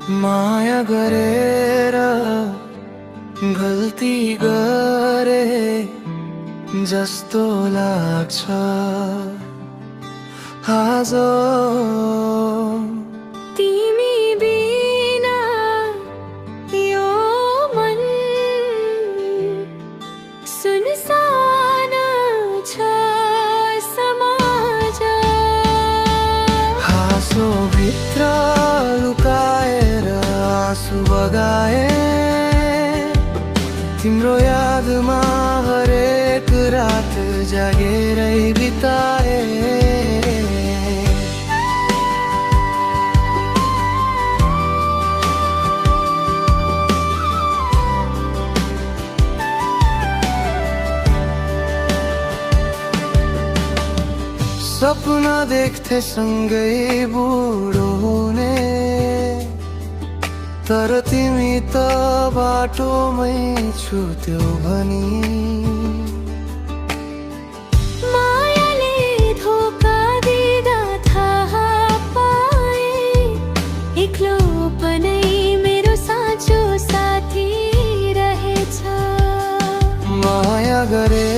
माया गरेर गल्ती गरे जस्तो लाग्छ आज तिमी बिना यो मन सुनसान छ समाज। हाँसो भित्र लुकाएर आँसु बगाए तिम्रो यादमा हरेक रात जागेरै बिताए। सपना देख्थे सँगै बुढो हुने तर तिमी त बाटोमै छुट्यौ भनी। मायाले धोका दिँदा थाहा पाए एक्लोपनै मेरो साँचो साथी रहेछ। माया गरे